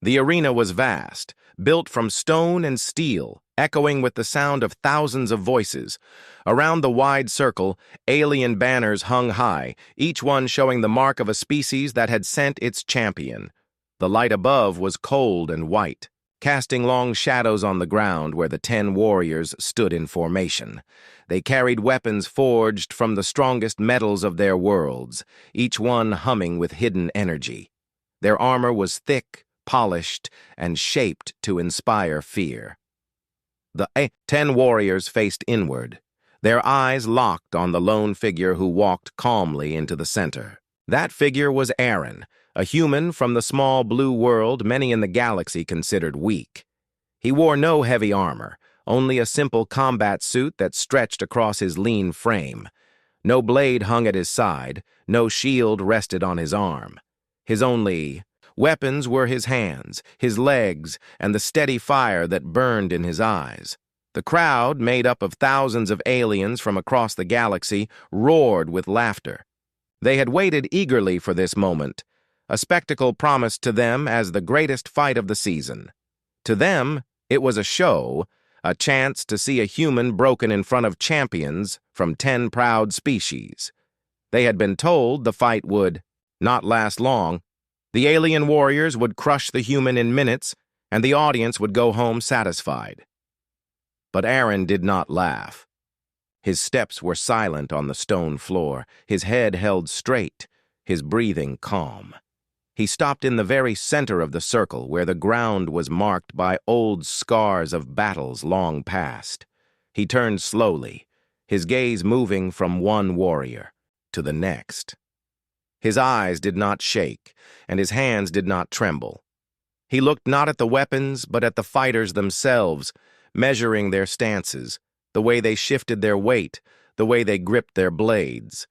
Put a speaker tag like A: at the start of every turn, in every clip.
A: The arena was vast, built from stone and steel, echoing with the sound of thousands of voices. Around the wide circle, alien banners hung high, each one showing the mark of a species that had sent its champion. The light above was cold and white, casting long shadows on the ground where the 10 warriors stood in formation. They carried weapons forged from the strongest metals of their worlds, each one humming with hidden energy. Their armor was thick, polished, and shaped to inspire fear. The 10 warriors faced inward, their eyes locked on the lone figure who walked calmly into the center. That figure was Aaron, a human from the small blue world many in the galaxy considered weak. He wore no heavy armor, only a simple combat suit that stretched across his lean frame. No blade hung at his side, no shield rested on his arm. His only weapons were his hands, his legs, and the steady fire that burned in his eyes. The crowd, made up of thousands of aliens from across the galaxy, roared with laughter. They had waited eagerly for this moment, a spectacle promised to them as the greatest fight of the season. To them, it was a show, a chance to see a human broken in front of champions from 10 proud species. They had been told the fight would not last long. The alien warriors would crush the human in minutes, and the audience would go home satisfied. But Aaron did not laugh. His steps were silent on the stone floor, his head held straight, his breathing calm. He stopped in the very center of the circle where the ground was marked by old scars of battles long past. He turned slowly, his gaze moving from one warrior to the next. His eyes did not shake, and his hands did not tremble. He looked not at the weapons, but at the fighters themselves, measuring their stances, the way they shifted their weight, the way they gripped their blades.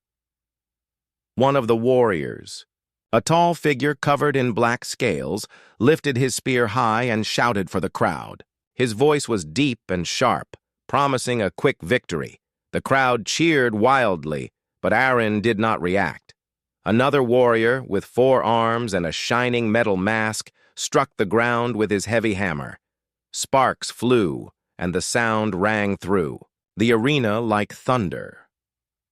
A: One of the warriors, a tall figure covered in black scales, lifted his spear high and shouted for the crowd. His voice was deep and sharp, promising a quick victory. The crowd cheered wildly, but Aaron did not react. Another warrior, with 4 arms and a shining metal mask, struck the ground with his heavy hammer. Sparks flew, and the sound rang through the arena like thunder.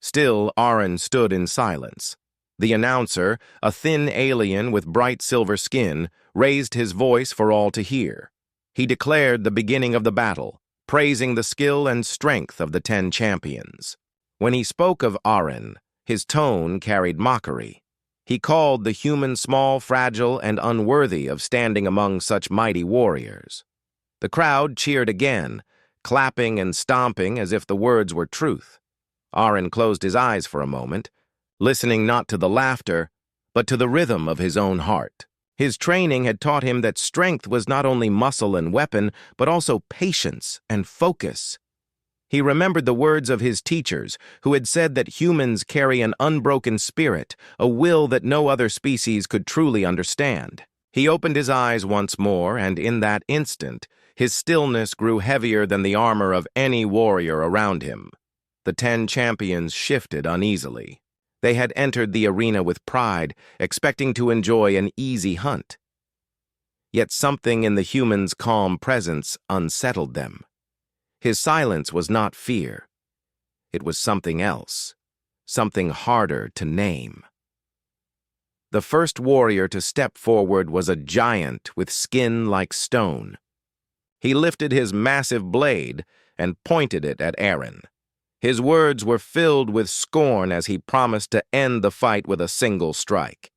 A: Still, Aaron stood in silence. The announcer, a thin alien with bright silver skin, raised his voice for all to hear. He declared the beginning of the battle, praising the skill and strength of the 10 champions. When he spoke of Aaron, his tone carried mockery. He called the human small, fragile, and unworthy of standing among such mighty warriors. The crowd cheered again, clapping and stomping as if the words were truth. Aaron closed his eyes for a moment, listening not to the laughter, but to the rhythm of his own heart. His training had taught him that strength was not only muscle and weapon, but also patience and focus. He remembered the words of his teachers, who had said that humans carry an unbroken spirit, a will that no other species could truly understand. He opened his eyes once more, and in that instant, his stillness grew heavier than the armor of any warrior around him. The 10 champions shifted uneasily. They had entered the arena with pride, expecting to enjoy an easy hunt. Yet something in the human's calm presence unsettled them. His silence was not fear. It was something else, something harder to name. The first warrior to step forward was a giant with skin like stone. He lifted his massive blade and pointed it at Aaron. His words were filled with scorn as he promised to end the fight with a single strike.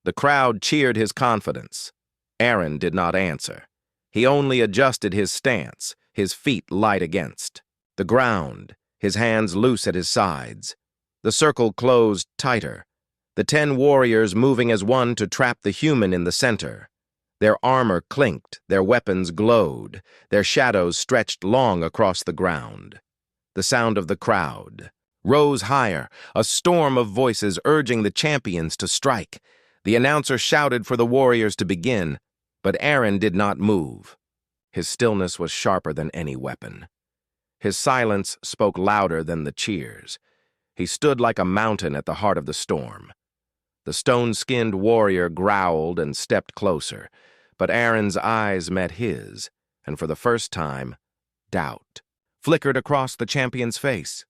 A: The crowd cheered his confidence. Aaron did not answer. He only adjusted his stance, his feet light against the ground, his hands loose at his sides. The circle closed tighter, the 10 warriors moving as one to trap the human in the center. Their armor clinked, their weapons glowed, their shadows stretched long across the ground. The sound of the crowd rose higher, a storm of voices urging the champions to strike. The announcer shouted for the warriors to begin, but Aaron did not move. His stillness was sharper than any weapon. His silence spoke louder than the cheers. He stood like a mountain at the heart of the storm. The stone-skinned warrior growled and stepped closer, But Aaron's eyes met his, and for the first time, doubt flickered across the champion's face.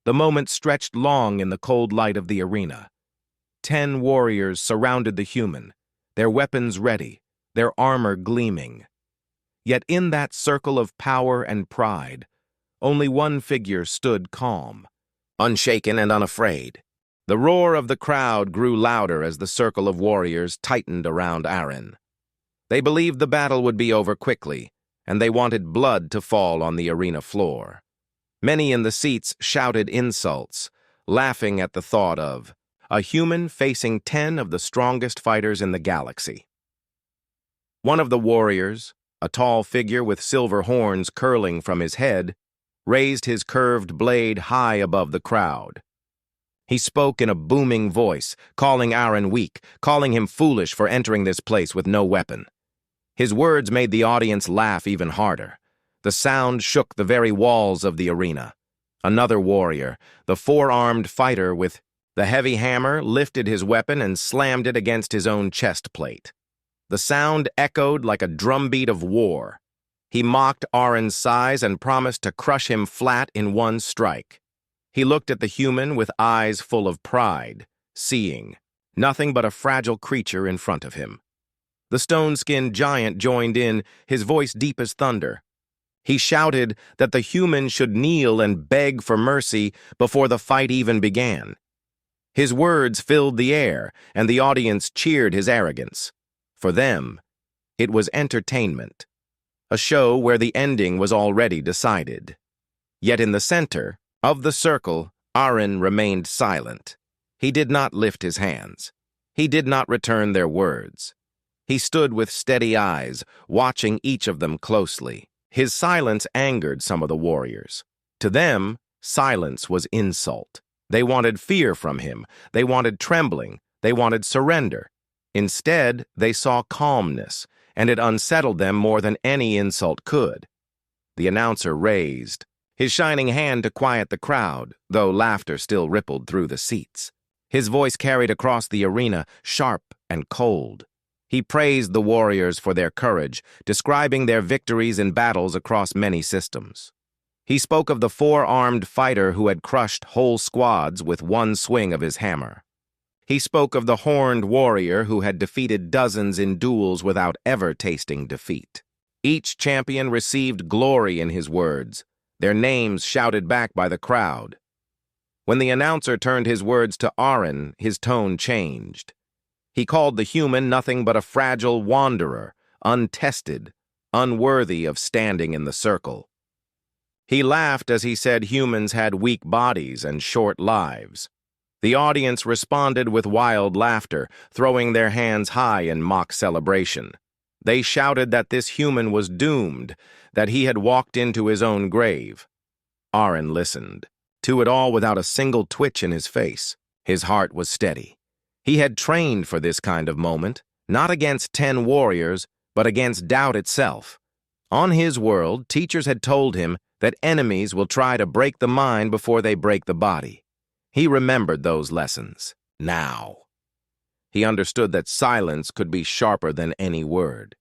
A: The moment stretched long in the cold light of the arena. 10 warriors surrounded the human, their weapons ready, their armor gleaming. Yet in that circle of power and pride, only one figure stood calm, unshaken and unafraid. The roar of the crowd grew louder as the circle of warriors tightened around Aaron. They believed the battle would be over quickly, and they wanted blood to fall on the arena floor. Many in the seats shouted insults, laughing at the thought of a human facing 10 of the strongest fighters in the galaxy. One of the warriors, a tall figure with silver horns curling from his head, raised his curved blade high above the crowd. He spoke in a booming voice, calling Aaron weak, calling him foolish for entering this place with no weapon. His words made the audience laugh even harder. The sound shook the very walls of the arena. Another warrior, the 4-armed fighter with the heavy hammer, lifted his weapon and slammed it against his own chest plate. The sound echoed like a drumbeat of war. He mocked Aaron's size and promised to crush him flat in one strike. He looked at the human with eyes full of pride, seeing nothing but a fragile creature in front of him. The stone-skinned giant joined in, his voice deep as thunder. He shouted that the human should kneel and beg for mercy before the fight even began. His words filled the air, and the audience cheered his arrogance. For them, it was entertainment, a show where the ending was already decided. Yet in the center of the circle, Aaron remained silent. He did not lift his hands. He did not return their words. He stood with steady eyes, watching each of them closely. His silence angered some of the warriors. To them, silence was insult. They wanted fear from him. They wanted trembling. They wanted surrender. Instead, they saw calmness, and it unsettled them more than any insult could. The announcer raised his shining hand to quiet the crowd, though laughter still rippled through the seats. His voice carried across the arena, sharp and cold. He praised the warriors for their courage, describing their victories in battles across many systems. He spoke of the 4-armed fighter who had crushed whole squads with one swing of his hammer. He spoke of the horned warrior who had defeated dozens in duels without ever tasting defeat. Each champion received glory in his words, their names shouted back by the crowd. When the announcer turned his words to Aaron, his tone changed. He called the human nothing but a fragile wanderer, untested, unworthy of standing in the circle. He laughed as he said humans had weak bodies and short lives. The audience responded with wild laughter, throwing their hands high in mock celebration. They shouted that this human was doomed, that he had walked into his own grave. Aaron listened, to it all without a single twitch in his face. His heart was steady. He had trained for this kind of moment, not against 10 warriors, but against doubt itself. On his world, teachers had told him that enemies will try to break the mind before they break the body. He remembered those lessons, now. He understood that silence could be sharper than any word.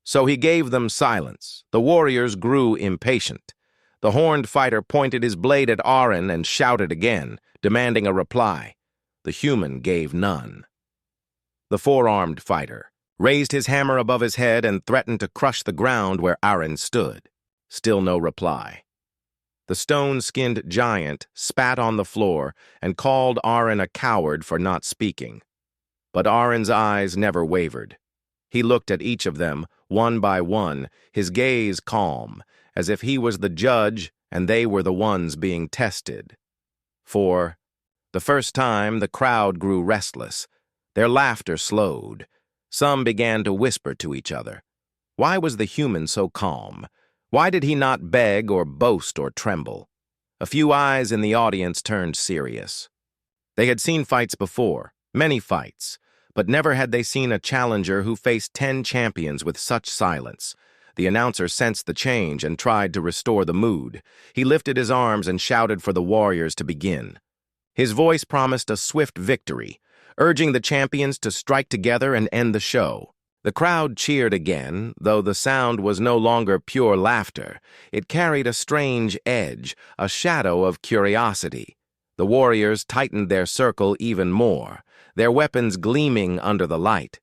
A: So he gave them silence. The warriors grew impatient. The horned fighter pointed his blade at Aaron and shouted again, demanding a reply. The human gave none. The 4-armed fighter raised his hammer above his head and threatened to crush the ground where Aaron stood. Still no reply. The stone-skinned giant spat on the floor and called Aaron a coward for not speaking. But Aaron's eyes never wavered. He looked at each of them, one by one, his gaze calm, as if he was the judge and they were the ones being tested. For the first time, the crowd grew restless. Their laughter slowed. Some began to whisper to each other. Why was the human so calm? Why did he not beg or boast or tremble? A few eyes in the audience turned serious. They had seen fights before, many fights, but never had they seen a challenger who faced 10 champions with such silence. The announcer sensed the change and tried to restore the mood. He lifted his arms and shouted for the warriors to begin. His voice promised a swift victory, urging the champions to strike together and end the show. The crowd cheered again, though the sound was no longer pure laughter. It carried a strange edge, a shadow of curiosity. The warriors tightened their circle even more, their weapons gleaming under the light.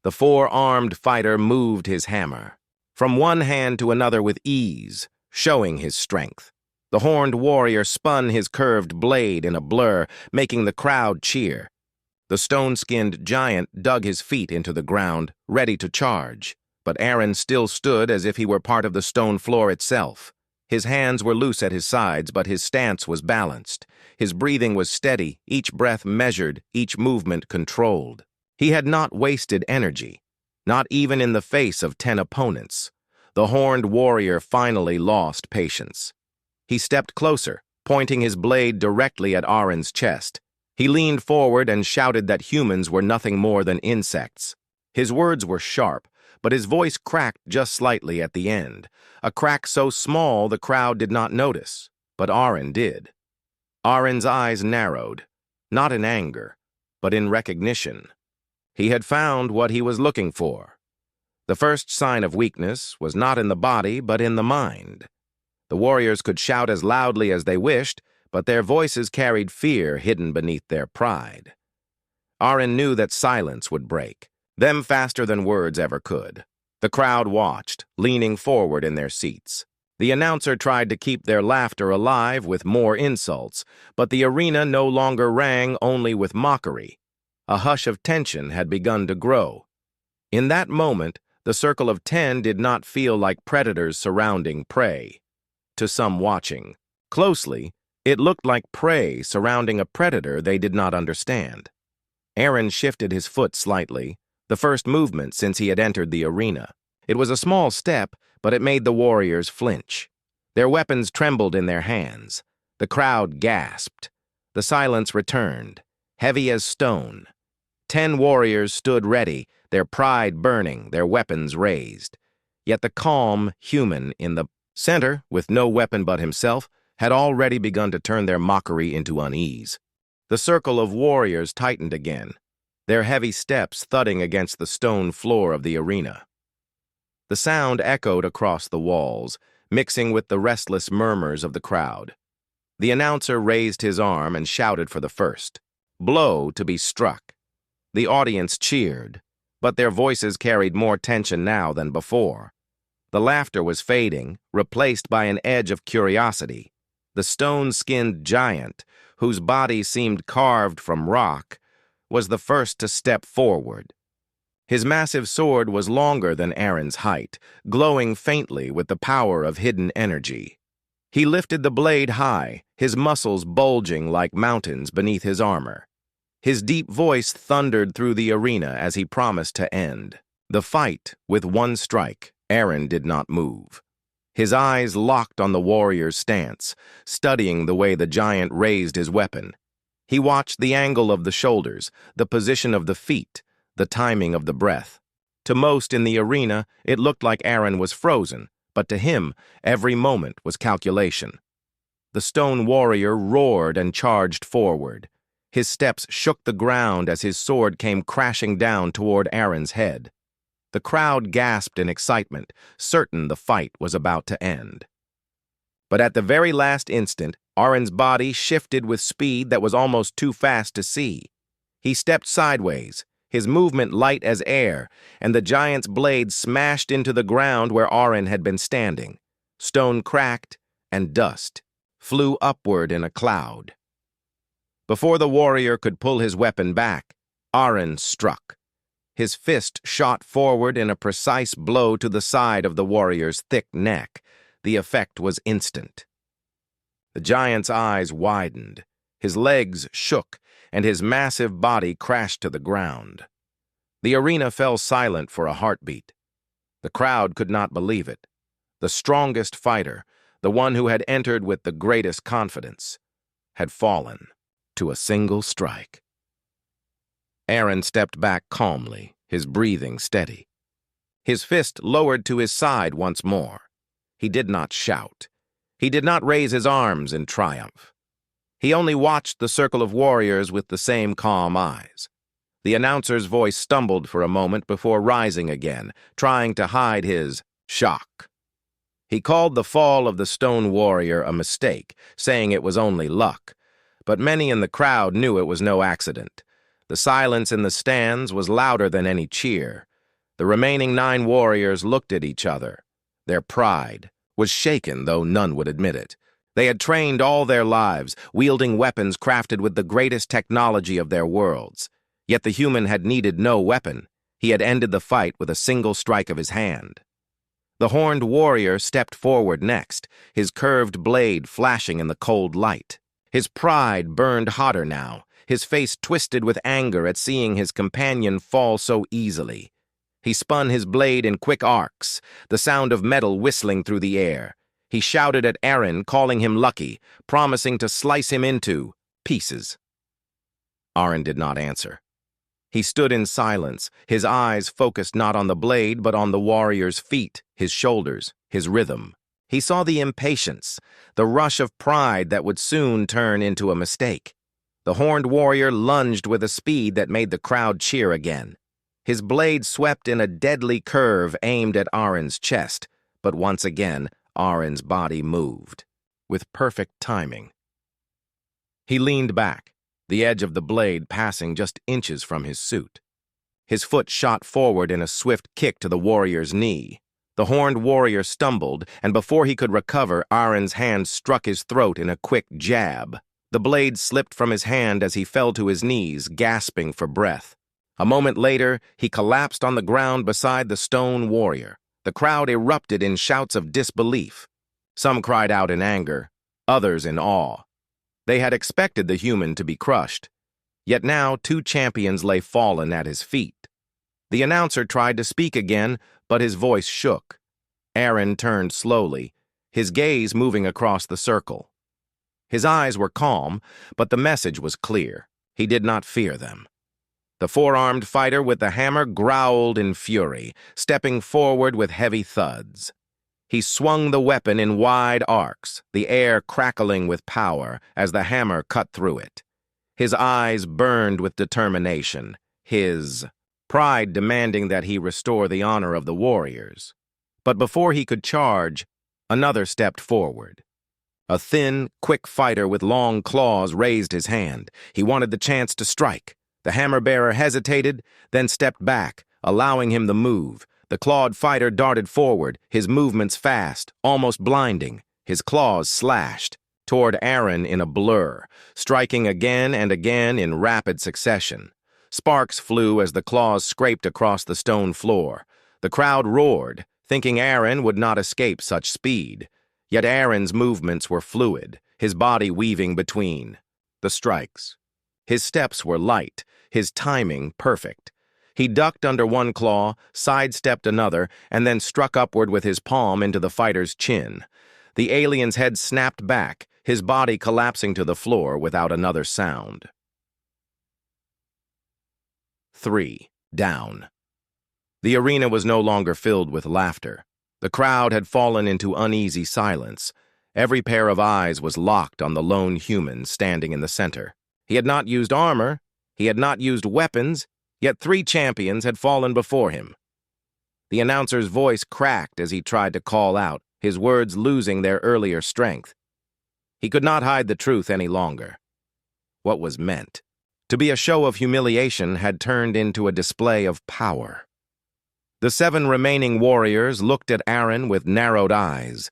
A: The four-armed fighter moved his hammer, from one hand to another with ease, showing his strength. The horned warrior spun his curved blade in a blur, making the crowd cheer. The stone-skinned giant dug his feet into the ground, ready to charge, but Aaron still stood as if he were part of the stone floor itself. His hands were loose at his sides, but his stance was balanced. His breathing was steady, each breath measured, each movement controlled. He had not wasted energy, not even in the face of 10 opponents. The horned warrior finally lost patience. He stepped closer, pointing his blade directly at Aaron's chest. He leaned forward and shouted that humans were nothing more than insects. His words were sharp, but his voice cracked just slightly at the end, a crack so small the crowd did not notice, but Aaron did. Aaron's eyes narrowed, not in anger, but in recognition. He had found what he was looking for. The first sign of weakness was not in the body, but in the mind. The warriors could shout as loudly as they wished, but their voices carried fear hidden beneath their pride. Aaron knew that silence would break, them faster than words ever could. The crowd watched, leaning forward in their seats. The announcer tried to keep their laughter alive with more insults, but the arena no longer rang only with mockery. A hush of tension had begun to grow. In that moment, the circle of 10 did not feel like predators surrounding prey. To some watching closely, it looked like prey surrounding a predator they did not understand. Aaron shifted his foot slightly, the first movement since he had entered the arena. It was a small step, but it made the warriors flinch. Their weapons trembled in their hands. The crowd gasped. The silence returned, heavy as stone. 10 warriors stood ready, their pride burning, their weapons raised. Yet the calm human in the center, with no weapon but himself, had already begun to turn their mockery into unease. The circle of warriors tightened again, their heavy steps thudding against the stone floor of the arena. The sound echoed across the walls, mixing with the restless murmurs of the crowd. The announcer raised his arm and shouted for the first blow to be struck. The audience cheered, but their voices carried more tension now than before. The laughter was fading, replaced by an edge of curiosity. The stone-skinned giant, whose body seemed carved from rock, was the first to step forward. His massive sword was longer than Aaron's height, glowing faintly with the power of hidden energy. He lifted the blade high, his muscles bulging like mountains beneath his armor. His deep voice thundered through the arena as he promised to end the fight with one strike. Aaron did not move. His eyes locked on the warrior's stance, studying the way the giant raised his weapon. He watched the angle of the shoulders, the position of the feet, the timing of the breath. To most in the arena, it looked like Aaron was frozen, but to him, every moment was calculation. The stone warrior roared and charged forward. His steps shook the ground as his sword came crashing down toward Aaron's head. The crowd gasped in excitement, certain the fight was about to end. But at the very last instant, Aaron's body shifted with speed that was almost too fast to see. He stepped sideways, his movement light as air, and the giant's blade smashed into the ground where Aaron had been standing. Stone cracked, and dust flew upward in a cloud. Before the warrior could pull his weapon back, Aaron struck. His fist shot forward in a precise blow to the side of the warrior's thick neck. The effect was instant. The giant's eyes widened, his legs shook, and his massive body crashed to the ground. The arena fell silent for a heartbeat. The crowd could not believe it. The strongest fighter, the one who had entered with the greatest confidence, had fallen to a single strike. Aaron stepped back calmly, his breathing steady. His fist lowered to his side once more. He did not shout. He did not raise his arms in triumph. He only watched the circle of warriors with the same calm eyes. The announcer's voice stumbled for a moment before rising again, trying to hide his shock. He called the fall of the stone warrior a mistake, saying it was only luck. But many in the crowd knew it was no accident. The silence in the stands was louder than any cheer. The remaining 9 warriors looked at each other. Their pride was shaken, though none would admit it. They had trained all their lives, wielding weapons crafted with the greatest technology of their worlds. Yet the human had needed no weapon. He had ended the fight with a single strike of his hand. The horned warrior stepped forward next, his curved blade flashing in the cold light. His pride burned hotter now, his face twisted with anger at seeing his companion fall so easily. He spun his blade in quick arcs, the sound of metal whistling through the air. He shouted at Aaron, calling him lucky, promising to slice him into pieces. Aaron did not answer. He stood in silence, his eyes focused not on the blade but on the warrior's feet, his shoulders, his rhythm. He saw the impatience, the rush of pride that would soon turn into a mistake. The horned warrior lunged with a speed that made the crowd cheer again. His blade swept in a deadly curve aimed at Aaron's chest, but once again, Aaron's body moved, with perfect timing. He leaned back, the edge of the blade passing just inches from his suit. His foot shot forward in a swift kick to the warrior's knee. The horned warrior stumbled, and before he could recover, Aaron's hand struck his throat in a quick jab. The blade slipped from his hand as he fell to his knees, gasping for breath. A moment later, he collapsed on the ground beside the stone warrior. The crowd erupted in shouts of disbelief. Some cried out in anger, others in awe. They had expected the human to be crushed. Yet now 2 champions lay fallen at his feet. The announcer tried to speak again, but his voice shook. Aaron turned slowly, his gaze moving across the circle. His eyes were calm, but the message was clear. He did not fear them. The 4-armed fighter with the hammer growled in fury, stepping forward with heavy thuds. He swung the weapon in wide arcs, the air crackling with power as the hammer cut through it. His eyes burned with determination, his pride demanding that he restore the honor of the warriors. But before he could charge, another stepped forward. A thin, quick fighter with long claws raised his hand. He wanted the chance to strike. The hammer-bearer hesitated, then stepped back, allowing him the move. The clawed fighter darted forward, his movements fast, almost blinding. His claws slashed toward Aaron in a blur, striking again and again in rapid succession. Sparks flew as the claws scraped across the stone floor. The crowd roared, thinking Aaron would not escape such speed. Yet Aaron's movements were fluid, his body weaving between the strikes. His steps were light, his timing perfect. He ducked under one claw, sidestepped another, and then struck upward with his palm into the fighter's chin. The alien's head snapped back, his body collapsing to the floor without another sound. 3. Down. The arena was no longer filled with laughter. The crowd had fallen into uneasy silence. Every pair of eyes was locked on the lone human standing in the center. He had not used armor, he had not used weapons, yet 3 champions had fallen before him. The announcer's voice cracked as he tried to call out, his words losing their earlier strength. He could not hide the truth any longer. What was meant to be a show of humiliation had turned into a display of power. The 7 remaining warriors looked at Aaron with narrowed eyes.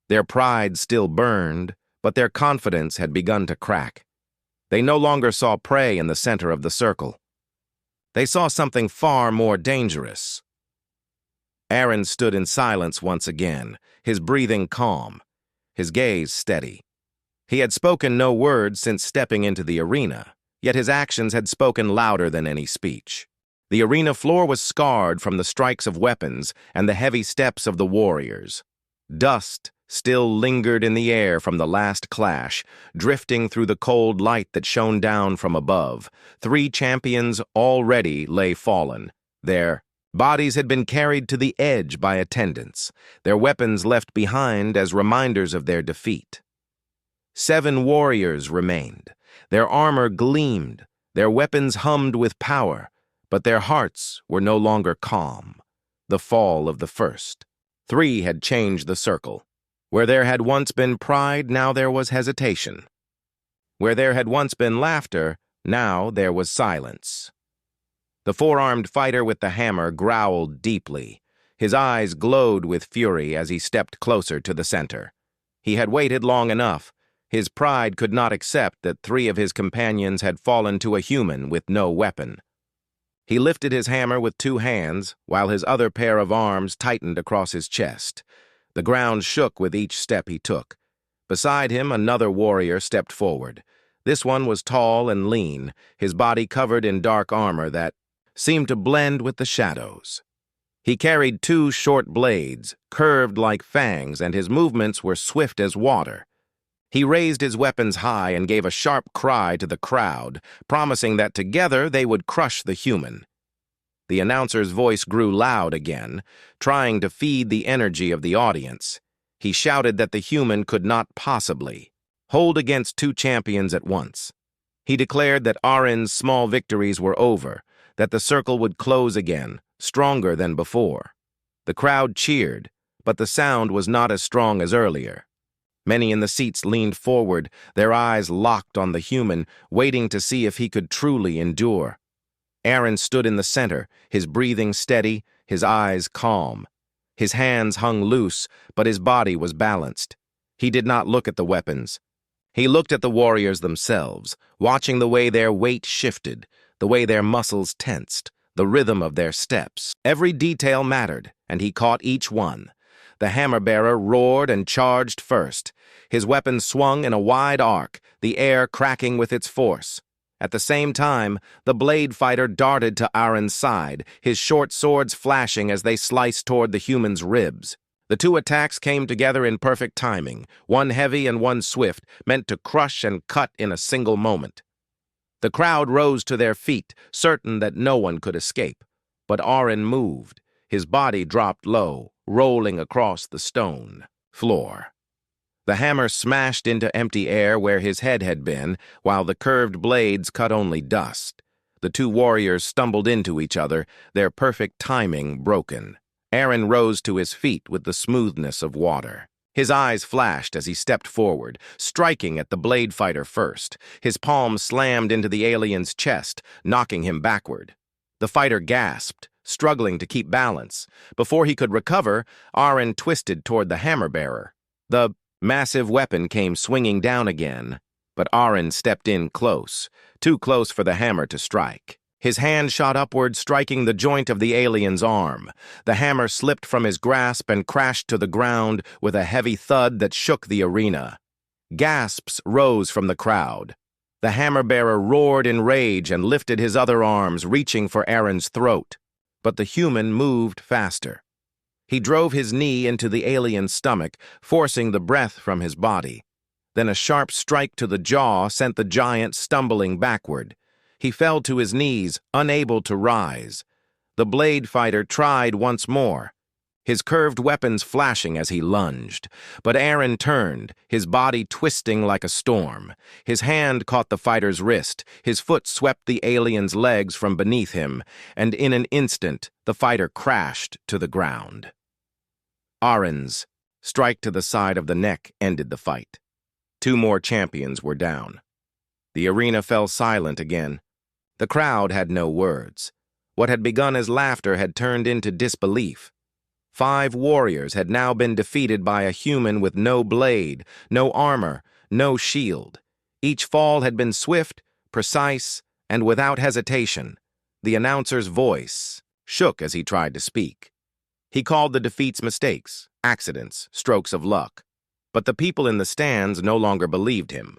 A: Their pride still burned, but their confidence had begun to crack. They no longer saw prey in the center of the circle. They saw something far more dangerous. Aaron stood in silence once again, his breathing calm, his gaze steady. He had spoken no word since stepping into the arena, yet his actions had spoken louder than any speech. The arena floor was scarred from the strikes of weapons and the heavy steps of the warriors. Dust still lingered in the air from the last clash, drifting through the cold light that shone down from above. 3 champions already lay fallen. Their bodies had been carried to the edge by attendants, their weapons left behind as reminders of their defeat. 7 warriors remained. Their armor gleamed, their weapons hummed with power, But their hearts were no longer calm. The fall of the first. 3 had changed the circle. Where there had once been pride, now there was hesitation. Where there had once been laughter, now there was silence. The 4-armed fighter with the hammer growled deeply. His eyes glowed with fury as he stepped closer to the center. He had waited long enough. His pride could not accept that 3 of his companions had fallen to a human with no weapon. He lifted his hammer with 2 hands, while his other pair of arms tightened across his chest. The ground shook with each step he took. Beside him, another warrior stepped forward. This one was tall and lean, his body covered in dark armor that seemed to blend with the shadows. He carried 2 short blades, curved like fangs, and his movements were swift as water. He raised his weapons high and gave a sharp cry to the crowd, promising that together they would crush the human. The announcer's voice grew loud again, trying to feed the energy of the audience. He shouted that the human could not possibly hold against 2 champions at once. He declared that Arin's small victories were over, that the circle would close again, stronger than before. The crowd cheered, but the sound was not as strong as earlier. Many in the seats leaned forward, their eyes locked on the human, waiting to see if he could truly endure. Arin stood in the center, his breathing steady, his eyes calm. His hands hung loose, but his body was balanced. He did not look at the weapons. He looked at the warriors themselves, watching the way their weight shifted, the way their muscles tensed, the rhythm of their steps. Every detail mattered, and he caught each one. The hammer-bearer roared and charged first. His weapon swung in a wide arc, the air cracking with its force. At the same time, the blade fighter darted to Arin's side, his short swords flashing as they sliced toward the human's ribs. The 2 attacks came together in perfect timing, one heavy and one swift, meant to crush and cut in a single moment. The crowd rose to their feet, certain that no one could escape. But Arin moved. His body dropped low, rolling across the stone floor. The hammer smashed into empty air where his head had been, while the curved blades cut only dust. The 2 warriors stumbled into each other, their perfect timing broken. Arin rose to his feet with the smoothness of water. His eyes flashed as he stepped forward, striking at the blade fighter first. His palm slammed into the alien's chest, knocking him backward. The fighter gasped, struggling to keep balance. Before he could recover, Arin twisted toward the hammer-bearer. The massive weapon came swinging down again, but Arin stepped in close, too close for the hammer to strike. His hand shot upward, striking the joint of the alien's arm. The hammer slipped from his grasp and crashed to the ground with a heavy thud that shook the arena. Gasps rose from the crowd. The hammer-bearer roared in rage and lifted his other arms, reaching for Arin's throat. But the human moved faster. He drove his knee into the alien's stomach, forcing the breath from his body. Then a sharp strike to the jaw sent the giant stumbling backward. He fell to his knees, unable to rise. The blade fighter tried once more, his curved weapons flashing as he lunged. But Arin turned, his body twisting like a storm. His hand caught the fighter's wrist, his foot swept the alien's legs from beneath him, and in an instant, the fighter crashed to the ground. Arin's strike to the side of the neck ended the fight. 2 more champions were down. The arena fell silent again. The crowd had no words. What had begun as laughter had turned into disbelief. 5 warriors had now been defeated by a human with no blade, no armor, no shield. Each fall had been swift, precise, and without hesitation. The announcer's voice shook as he tried to speak. He called the defeats mistakes, accidents, strokes of luck. But the people in the stands no longer believed him.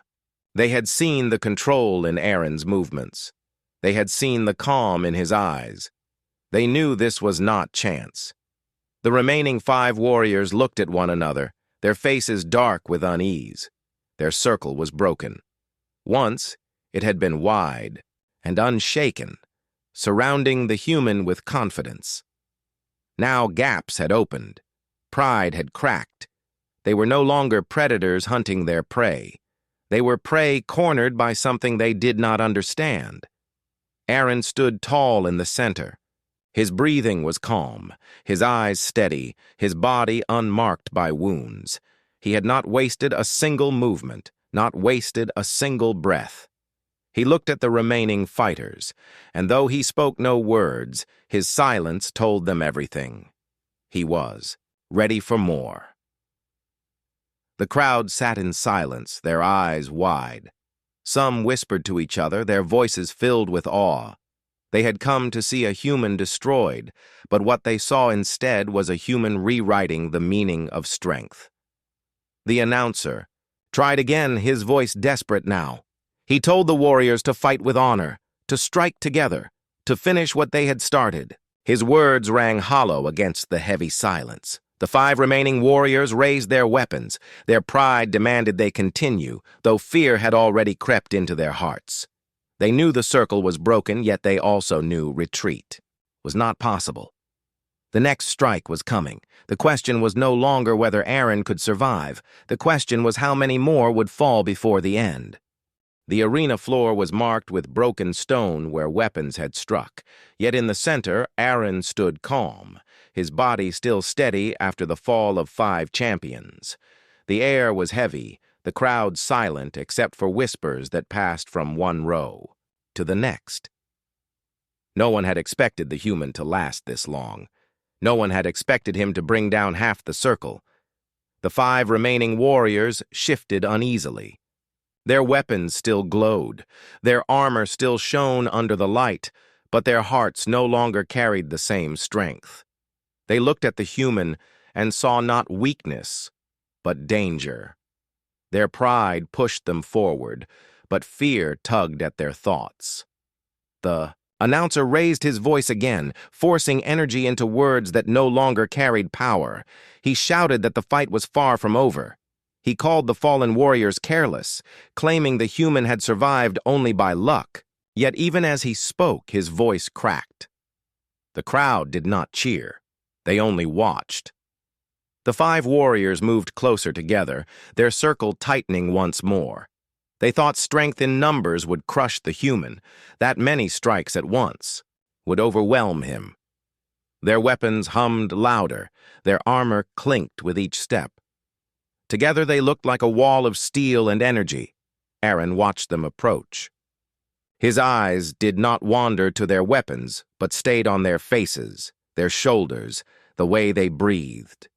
A: They had seen the control in Arin's movements. They had seen the calm in his eyes. They knew this was not chance. The remaining 5 warriors looked at one another, their faces dark with unease. Their circle was broken. Once, it had been wide and unshaken, surrounding the human with confidence. Now gaps had opened. Pride had cracked. They were no longer predators hunting their prey. They were prey cornered by something they did not understand. Aaron stood tall in the center. His breathing was calm, his eyes steady, his body unmarked by wounds. He had not wasted a single movement, not wasted a single breath. He looked at the remaining fighters, and though he spoke no words, his silence told them everything. He was ready for more. The crowd sat in silence, their eyes wide. Some whispered to each other, their voices filled with awe. They had come to see a human destroyed, but what they saw instead was a human rewriting the meaning of strength. The announcer tried again, his voice desperate now. He told the warriors to fight with honor, to strike together, to finish what they had started. His words rang hollow against the heavy silence. The 5 remaining warriors raised their weapons. Their pride demanded they continue, though fear had already crept into their hearts. They knew the circle was broken, yet they also knew retreat was not possible. The next strike was coming. The question was no longer whether Aaron could survive. The question was how many more would fall before the end. The arena floor was marked with broken stone where weapons had struck, yet in the center, Aaron stood calm, his body still steady after the fall of 5 champions. The air was heavy, the crowd silent except for whispers that passed from one row to the next. No one had expected the human to last this long. No one had expected him to bring down half the circle. The 5 remaining warriors shifted uneasily. Their weapons still glowed, their armor still shone under the light, but their hearts no longer carried the same strength. They looked at the human and saw not weakness, but danger. Their pride pushed them forward, but fear tugged at their thoughts. The announcer raised his voice again, forcing energy into words that no longer carried power. He shouted that the fight was far from over. He called the fallen warriors careless, claiming the human had survived only by luck. Yet even as he spoke, his voice cracked. The crowd did not cheer. They only watched. The 5 warriors moved closer together, their circle tightening once more. They thought strength in numbers would crush the human, that many strikes at once would overwhelm him. Their weapons hummed louder, their armor clinked with each step. Together they looked like a wall of steel and energy. Aaron watched them approach. His eyes did not wander to their weapons, but stayed on their faces, their shoulders, the way they breathed.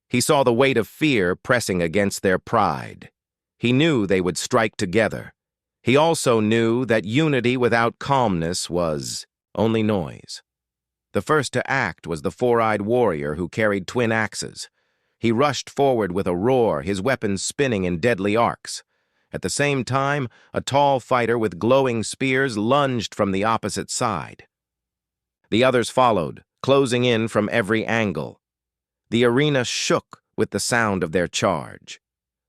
A: He saw the weight of fear pressing against their pride. He knew they would strike together. He also knew that unity without calmness was only noise. The first to act was the 4-eyed warrior who carried twin axes. He rushed forward with a roar, his weapons spinning in deadly arcs. At the same time, a tall fighter with glowing spears lunged from the opposite side. The others followed, closing in from every angle. The arena shook with the sound of their charge.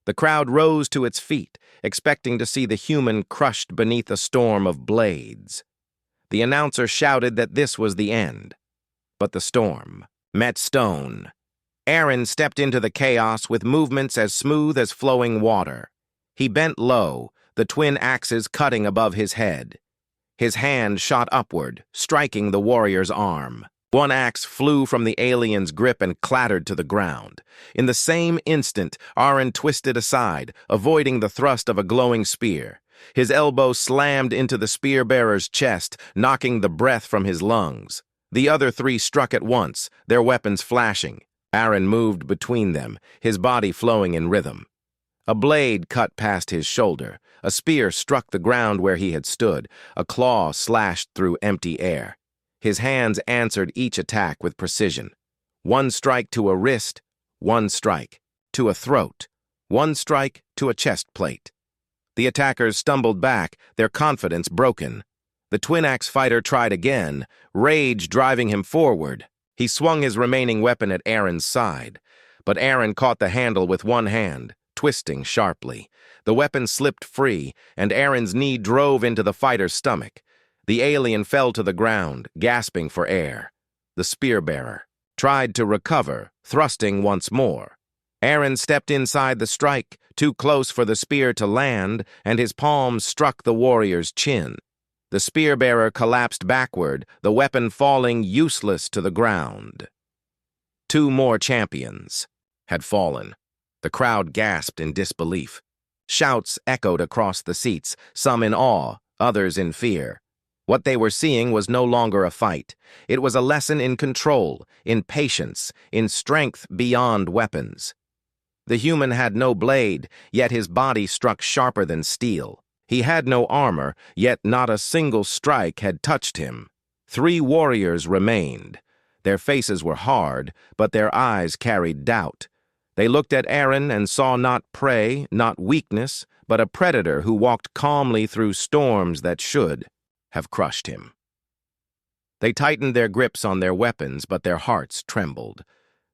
A: The crowd rose to its feet, expecting to see the human crushed beneath a storm of blades. The announcer shouted that this was the end. But the storm met stone. Aaron stepped into the chaos with movements as smooth as flowing water. He bent low, the twin axes cutting above his head. His hand shot upward, striking the warrior's arm. One axe flew from the alien's grip and clattered to the ground. In the same instant, Aaron twisted aside, avoiding the thrust of a glowing spear. His elbow slammed into the spear-bearer's chest, knocking the breath from his lungs. The other 3 struck at once, their weapons flashing. Aaron moved between them, his body flowing in rhythm. A blade cut past his shoulder. A spear struck the ground where he had stood. A claw slashed through empty air. His hands answered each attack with precision. 1 strike to a wrist, 1 strike to a throat, 1 strike to a chest plate. The attackers stumbled back, their confidence broken. The twin-axe fighter tried again, rage driving him forward. He swung his remaining weapon at Aaron's side, but Aaron caught the handle with one hand, twisting sharply. The weapon slipped free, and Aaron's knee drove into the fighter's stomach. The alien fell to the ground, gasping for air. The spear-bearer tried to recover, thrusting once more. Aaron stepped inside the strike, too close for the spear to land, and his palm struck the warrior's chin. The spear-bearer collapsed backward, the weapon falling useless to the ground. 2 more champions had fallen. The crowd gasped in disbelief. Shouts echoed across the seats, some in awe, others in fear. What they were seeing was no longer a fight. It was a lesson in control, in patience, in strength beyond weapons. The human had no blade, yet his body struck sharper than steel. He had no armor, yet not a single strike had touched him. 3 warriors remained. Their faces were hard, but their eyes carried doubt. They looked at Aaron and saw not prey, not weakness, but a predator who walked calmly through storms that should have crushed him. They tightened their grips on their weapons, but their hearts trembled.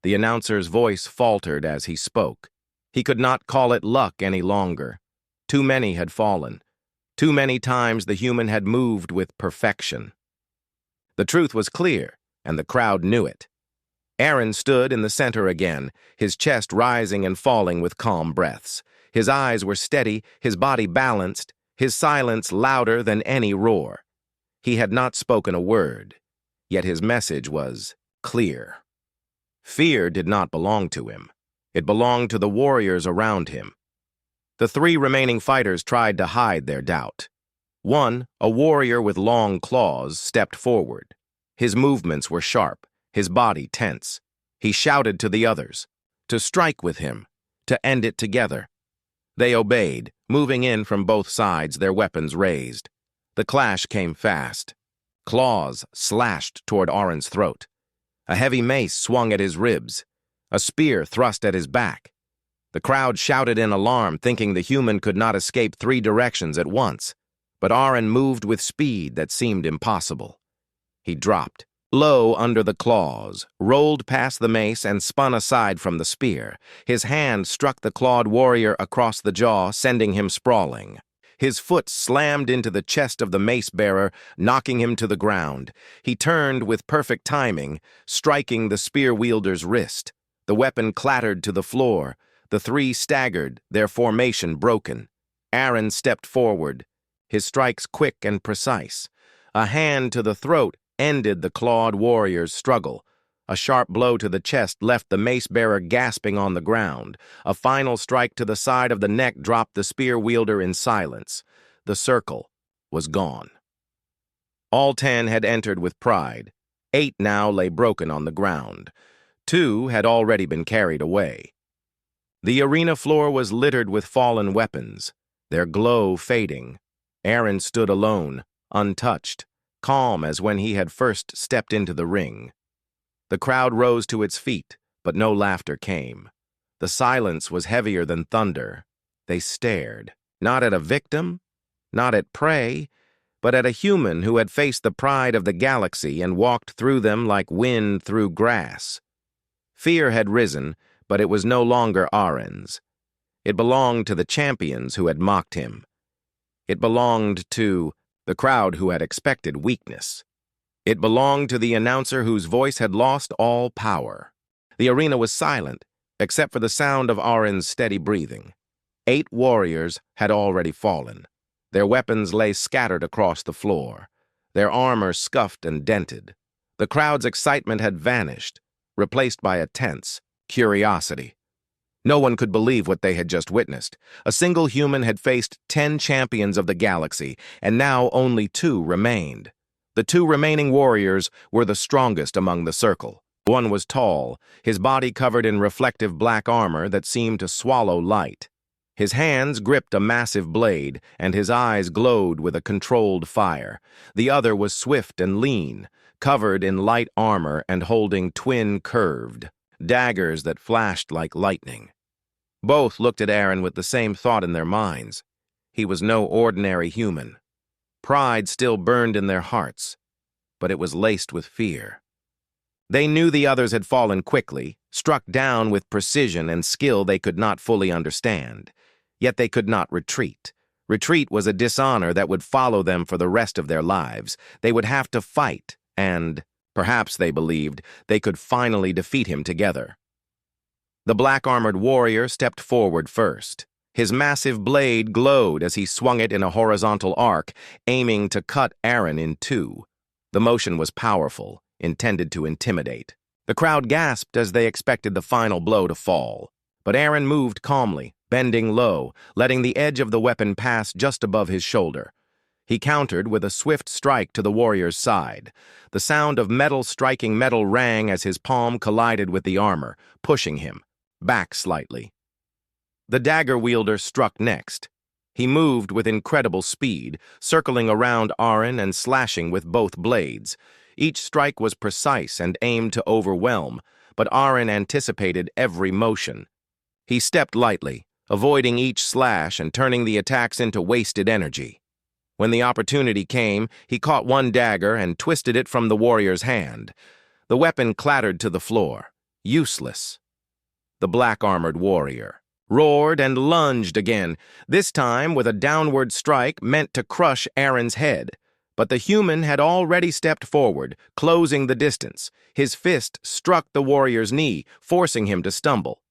A: The announcer's voice faltered as he spoke. He could not call it luck any longer. Too many had fallen. Too many times the human had moved with perfection. The truth was clear, and the crowd knew it. Aaron stood in the center again, his chest rising and falling with calm breaths. His eyes were steady, his body balanced, his silence louder than any roar. He had not spoken a word, yet his message was clear. Fear did not belong to him. It belonged to the warriors around him. The 3 remaining fighters tried to hide their doubt. One, a warrior with long claws, stepped forward. His movements were sharp, his body tense. He shouted to the others to strike with him, to end it together. They obeyed, moving in from both sides, their weapons raised. The clash came fast. Claws slashed toward Aaron's throat. A heavy mace swung at his ribs. A spear thrust at his back. The crowd shouted in alarm, thinking the human could not escape 3 directions at once. But Aaron moved with speed that seemed impossible. He dropped, low under the claws, rolled past the mace and spun aside from the spear. His hand struck the clawed warrior across the jaw, sending him sprawling. His foot slammed into the chest of the mace-bearer, knocking him to the ground. He turned with perfect timing, striking the spear-wielder's wrist. The weapon clattered to the floor. The 3 staggered, their formation broken. Aaron stepped forward, his strikes quick and precise. A hand to the throat ended the clawed warrior's struggle. A sharp blow to the chest left the mace-bearer gasping on the ground. A final strike to the side of the neck dropped the spear-wielder in silence. The circle was gone. All 10 had entered with pride. 8 now lay broken on the ground. 2 had already been carried away. The arena floor was littered with fallen weapons, their glow fading. Aaron stood alone, untouched, calm as when he had first stepped into the ring. The crowd rose to its feet, but no laughter came. The silence was heavier than thunder. They stared, not at a victim, not at prey, but at a human who had faced the pride of the galaxy and walked through them like wind through grass. Fear had risen, but it was no longer Aaron's. It belonged to the champions who had mocked him. It belonged to the crowd who had expected weakness. It belonged to the announcer whose voice had lost all power. The arena was silent, except for the sound of Aaron's steady breathing. 8 warriors had already fallen. Their weapons lay scattered across the floor, their armor scuffed and dented. The crowd's excitement had vanished, replaced by a tense curiosity. No one could believe what they had just witnessed. A single human had faced 10 champions of the galaxy, and now only 2 remained. The 2 remaining warriors were the strongest among the circle. One was tall, his body covered in reflective black armor that seemed to swallow light. His hands gripped a massive blade, and his eyes glowed with a controlled fire. The other was swift and lean, covered in light armor and holding twin curved daggers that flashed like lightning. Both looked at Aaron with the same thought in their minds. He was no ordinary human. Pride still burned in their hearts, but it was laced with fear. They knew the others had fallen quickly, struck down with precision and skill they could not fully understand. Yet they could not retreat. Retreat was a dishonor that would follow them for the rest of their lives. They would have to fight, and, perhaps they believed, they could finally defeat him together. The black-armored warrior stepped forward first. His massive blade glowed as he swung it in a horizontal arc, aiming to cut Aaron in two. The motion was powerful, intended to intimidate. The crowd gasped as they expected the final blow to fall. But Aaron moved calmly, bending low, letting the edge of the weapon pass just above his shoulder. He countered with a swift strike to the warrior's side. The sound of metal striking metal rang as his palm collided with the armor, pushing him back slightly. The dagger wielder struck next. He moved with incredible speed, circling around Aaron and slashing with both blades. Each strike was precise and aimed to overwhelm, but Aaron anticipated every motion. He stepped lightly, avoiding each slash and turning the attacks into wasted energy. When the opportunity came, he caught one dagger and twisted it from the warrior's hand. The weapon clattered to the floor, useless. The black-armored warrior roared and lunged again, this time with a downward strike meant to crush Aaron's head. But the human had already stepped forward, closing the distance. His fist struck the warrior's knee, forcing him to stumble.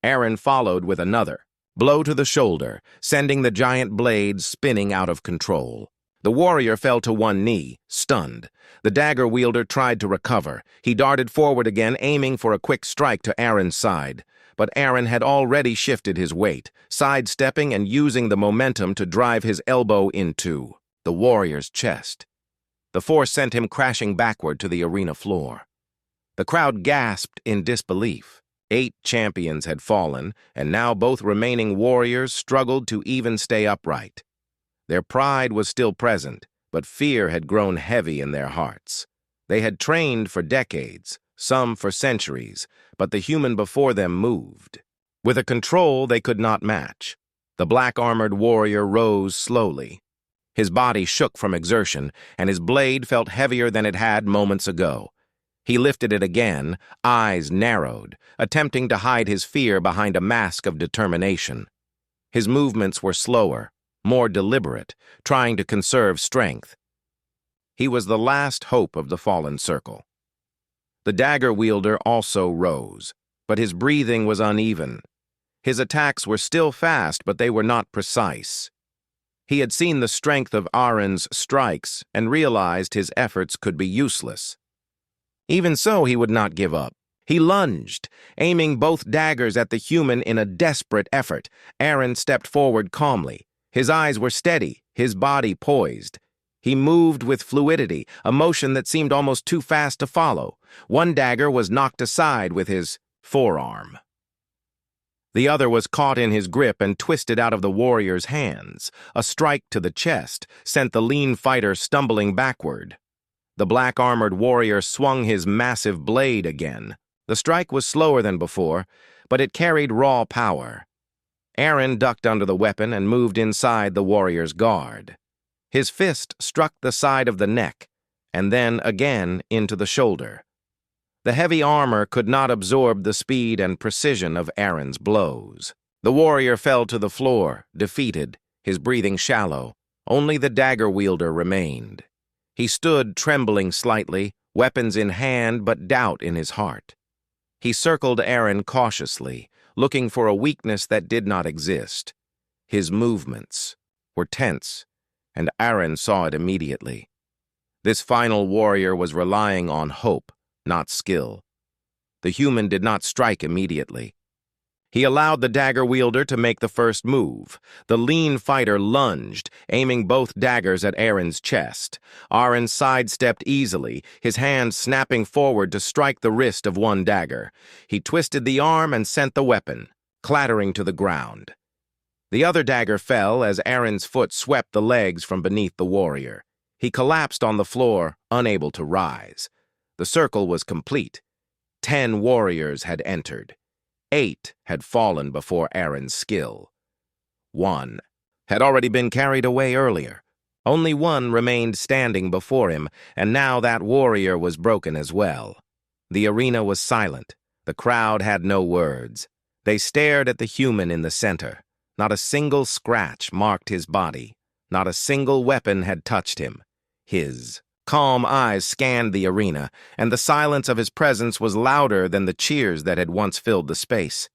A: Aaron followed with another blow to the shoulder, sending the giant blade spinning out of control. The warrior fell to one knee, stunned. The dagger wielder tried to recover. He darted forward again, aiming for a quick strike to Aaron's side. But Aaron had already shifted his weight, sidestepping and using the momentum to drive his elbow into the warrior's chest. The force sent him crashing backward to the arena floor. The crowd gasped in disbelief. 8 champions had fallen, and now both remaining warriors struggled to even stay upright. Their pride was still present, but fear had grown heavy in their hearts. They had trained for decades, some for centuries, but the human before them moved with a control they could not match. The black-armored warrior rose slowly. His body shook from exertion, and his blade felt heavier than it had moments ago. He lifted it again, eyes narrowed, attempting to hide his fear behind a mask of determination. His movements were slower, more deliberate, trying to conserve strength. He was the last hope of the fallen circle. The dagger wielder also rose, but his breathing was uneven. His attacks were still fast, but they were not precise. He had seen the strength of Aaron's strikes and realized his efforts could be useless. Even so, he would not give up. He lunged, aiming both daggers at the human in a desperate effort. Aaron stepped forward calmly. His eyes were steady, his body poised. He moved with fluidity, a motion that seemed almost too fast to follow. One dagger was knocked aside with his forearm. The other was caught in his grip and twisted out of the warrior's hands. A strike to the chest sent the lean fighter stumbling backward. The black-armored warrior swung his massive blade again. The strike was slower than before, but it carried raw power. Aaron ducked under the weapon and moved inside the warrior's guard. His fist struck the side of the neck, and then again into the shoulder. The heavy armor could not absorb the speed and precision of Aaron's blows. The warrior fell to the floor, defeated, his breathing shallow. Only the dagger wielder remained. He stood trembling slightly, weapons in hand but doubt in his heart. He circled Aaron cautiously, looking for a weakness that did not exist. His movements were tense, and Aaron saw it immediately. This final warrior was relying on hope, not skill. The human did not strike immediately. He allowed the dagger wielder to make the first move. The lean fighter lunged, aiming both daggers at Aaron's chest. Aaron sidestepped easily, his hand snapping forward to strike the wrist of one dagger. He twisted the arm and sent the weapon, clattering to the ground. The other dagger fell as Aaron's foot swept the legs from beneath the warrior. He collapsed on the floor, unable to rise. The circle was complete. 10 warriors had entered. 8 had fallen before Aaron's skill. 1 had already been carried away earlier. Only 1 remained standing before him, and now that warrior was broken as well. The arena was silent. The crowd had no words. They stared at the human in the center. Not a single scratch marked his body. Not a single weapon had touched him. His calm eyes scanned the arena, and the silence of his presence was louder than the cheers that had once filled the space.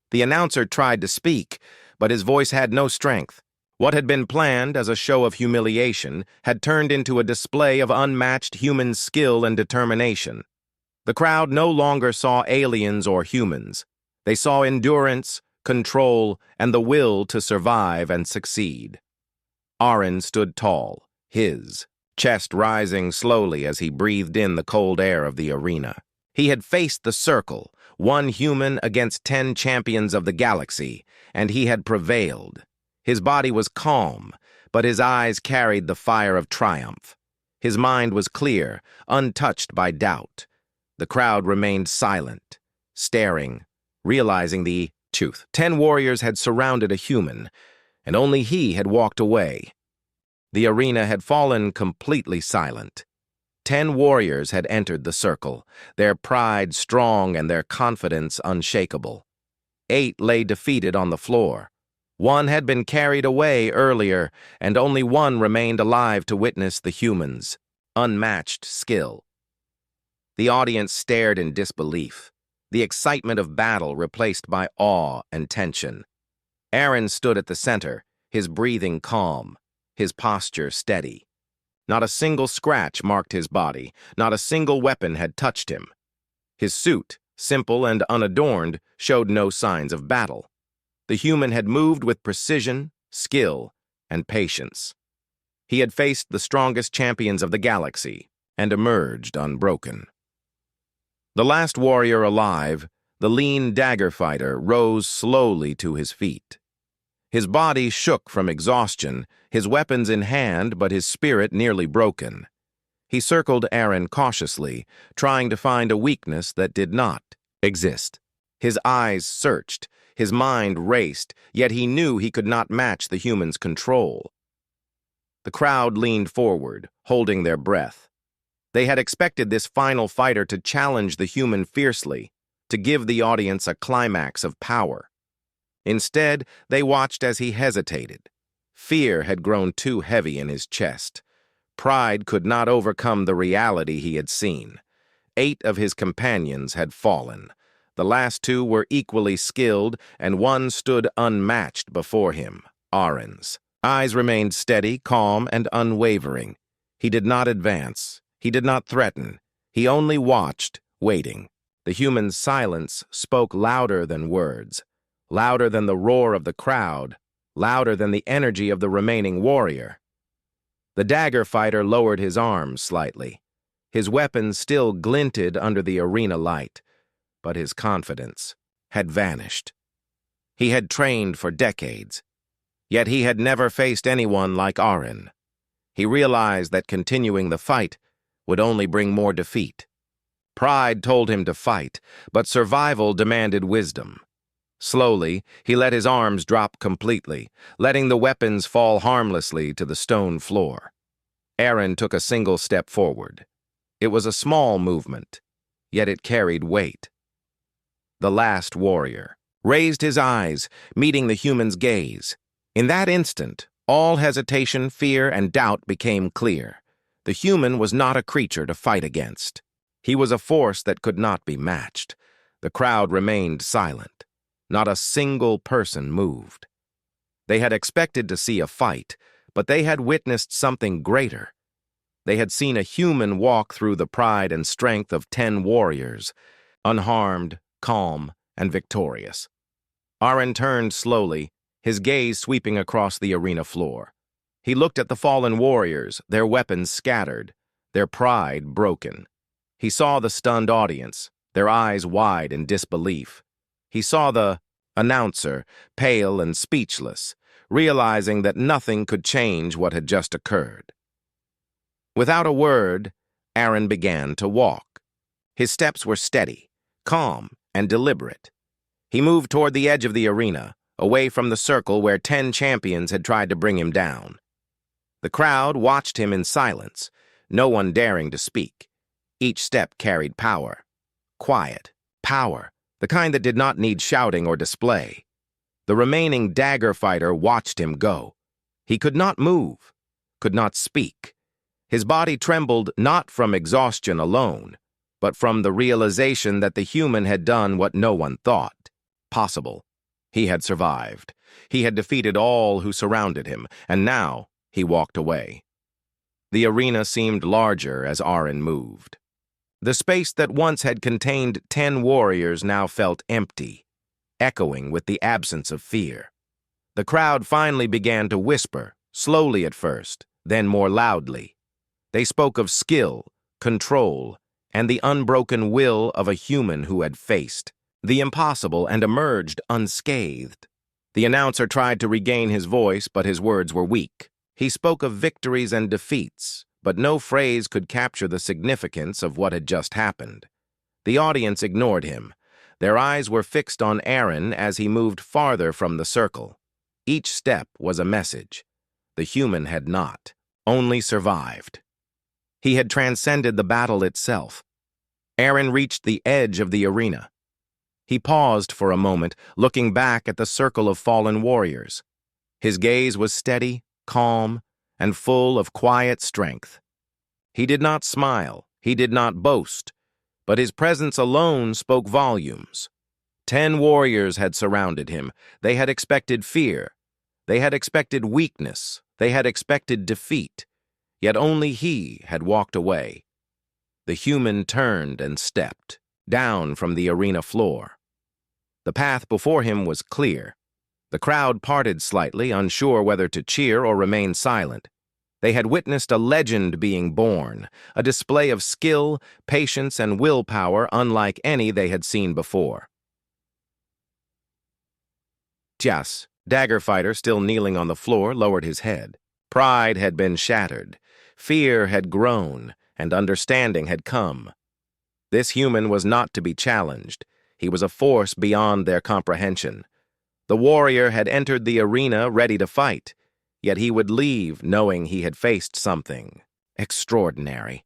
A: The announcer tried to speak, but his voice had no strength. What had been planned as a show of humiliation had turned into a display of unmatched human skill and determination. The crowd no longer saw aliens or humans. They saw endurance, control, and the will to survive and succeed. Aaron stood tall, his chest rising slowly as he breathed in the cold air of the arena. He had faced the circle, one human against 10 champions of the galaxy, and he had prevailed. His body was calm, but his eyes carried the fire of triumph. His mind was clear, untouched by doubt. The crowd remained silent, staring, realizing the truth. 10 warriors had surrounded a human, and only he had walked away. The arena had fallen completely silent. 10 warriors had entered the circle, their pride strong and their confidence unshakable. 8 lay defeated on the floor. 1 had been carried away earlier, and only 1 remained alive to witness the humans' unmatched skill. The audience stared in disbelief, the excitement of battle replaced by awe and tension. Aaron stood at the center, his breathing calm, his posture steady. Not a single scratch marked his body, not a single weapon had touched him. His suit, simple and unadorned, showed no signs of battle. The human had moved with precision, skill, and patience. He had faced the strongest champions of the galaxy and emerged unbroken. The last warrior alive, the lean dagger fighter, rose slowly to his feet. His body shook from exhaustion, his weapons in hand, but his spirit nearly broken. He circled Aaron cautiously, trying to find a weakness that did not exist. His eyes searched, his mind raced, yet he knew he could not match the human's control. The crowd leaned forward, holding their breath. They had expected this final fighter to challenge the human fiercely, to give the audience a climax of power. Instead, they watched as he hesitated. Fear had grown too heavy in his chest. Pride could not overcome the reality he had seen. 8 of his companions had fallen. The last 2 were equally skilled, and 1 stood unmatched before him, Aaron's. Eyes remained steady, calm, and unwavering. He did not advance. He did not threaten. He only watched, waiting. The human's silence spoke louder than words, louder than the roar of the crowd, louder than the energy of the remaining warrior. The dagger fighter lowered his arms slightly. His weapon still glinted under the arena light, but his confidence had vanished. He had trained for decades, yet he had never faced anyone like Aaron. He realized that continuing the fight would only bring more defeat. Pride told him to fight, but survival demanded wisdom. Slowly, he let his arms drop completely, letting the weapons fall harmlessly to the stone floor. Aaron took a single step forward. It was a small movement, yet it carried weight. The last warrior raised his eyes, meeting the human's gaze. In that instant, all hesitation, fear, and doubt became clear. The human was not a creature to fight against. He was a force that could not be matched. The crowd remained silent. Not a single person moved. They had expected to see a fight, but they had witnessed something greater. They had seen a human walk through the pride and strength of 10 warriors, unharmed, calm, and victorious. Aaron turned slowly, his gaze sweeping across the arena floor. He looked at the fallen warriors, their weapons scattered, their pride broken. He saw the stunned audience, their eyes wide in disbelief. He saw the announcer, pale and speechless, realizing that nothing could change what had just occurred. Without a word, Aaron began to walk. His steps were steady, calm, and deliberate. He moved toward the edge of the arena, away from the circle where 10 champions had tried to bring him down. The crowd watched him in silence, no one daring to speak. Each step carried power. Quiet power, the kind that did not need shouting or display. The remaining dagger fighter watched him go. He could not move, could not speak. His body trembled not from exhaustion alone, but from the realization that the human had done what no one thought possible. He had survived. He had defeated all who surrounded him, and now he walked away. The arena seemed larger as Aaron moved. The space that once had contained 10 warriors now felt empty, echoing with the absence of fear. The crowd finally began to whisper, slowly at first, then more loudly. They spoke of skill, control, and the unbroken will of a human who had faced the impossible and emerged unscathed. The announcer tried to regain his voice, but his words were weak. He spoke of victories and defeats, but no phrase could capture the significance of what had just happened. The audience ignored him. Their eyes were fixed on Aaron as he moved farther from the circle. Each step was a message. The human had not, only survived. He had transcended the battle itself. Aaron reached the edge of the arena. He paused for a moment, looking back at the circle of fallen warriors. His gaze was steady, calm, and full of quiet strength. He did not smile, he did not boast, but his presence alone spoke volumes. 10 warriors had surrounded him. They had expected fear. They had expected weakness. They had expected defeat. Yet only he had walked away. The human turned and stepped down from the arena floor. The path before him was clear. The crowd parted slightly, unsure whether to cheer or remain silent. They had witnessed a legend being born, a display of skill, patience, and willpower unlike any they had seen before. Jas, dagger fighter still kneeling on the floor, lowered his head. Pride had been shattered. Fear had grown, and understanding had come. This human was not to be challenged. He was a force beyond their comprehension. The warrior had entered the arena ready to fight, yet he would leave knowing he had faced something extraordinary.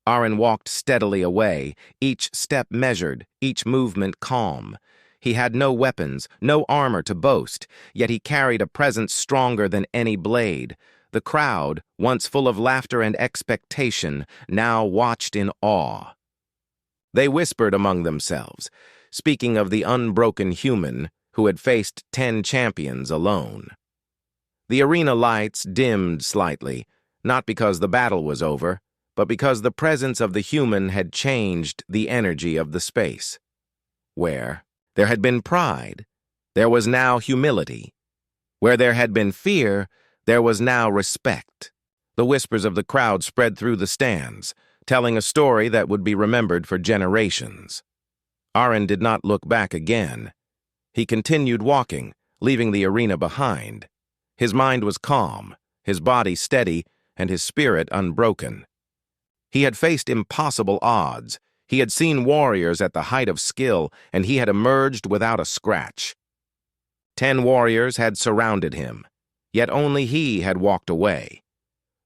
A: Aaron walked steadily away, each step measured, each movement calm. He had no weapons, no armor to boast, yet he carried a presence stronger than any blade. The crowd, once full of laughter and expectation, now watched in awe. They whispered among themselves, speaking of the unbroken human who had faced 10 champions alone. The arena lights dimmed slightly, not because the battle was over, but because the presence of the human had changed the energy of the space. Where there had been pride, there was now humility. Where there had been fear, there was now respect. The whispers of the crowd spread through the stands, telling a story that would be remembered for generations. Aaron did not look back again. He continued walking, leaving the arena behind. His mind was calm, his body steady, and his spirit unbroken. He had faced impossible odds. He had seen warriors at the height of skill, and he had emerged without a scratch. 10 warriors had surrounded him, yet only he had walked away.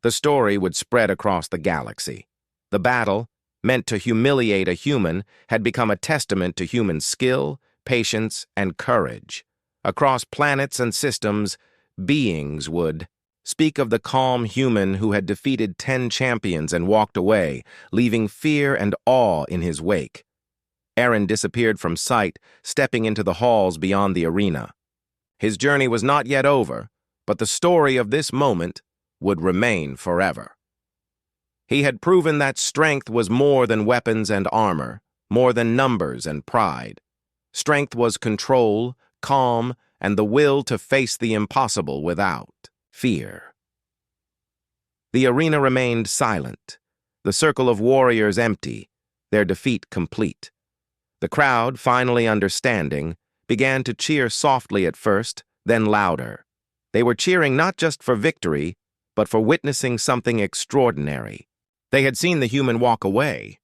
A: The story would spread across the galaxy. The battle, meant to humiliate a human, had become a testament to human skill, patience, and courage. Across planets and systems, beings would speak of the calm human who had defeated 10 champions and walked away, leaving fear and awe in his wake. Aaron disappeared from sight, stepping into the halls beyond the arena. His journey was not yet over, but the story of this moment would remain forever. He had proven that strength was more than weapons and armor, more than numbers and pride. Strength was control, calm, and the will to face the impossible without fear. The arena remained silent, the circle of warriors empty, their defeat complete. The crowd, finally understanding, began to cheer softly at first, then louder. They were cheering not just for victory, but for witnessing something extraordinary. They had seen the human walk away,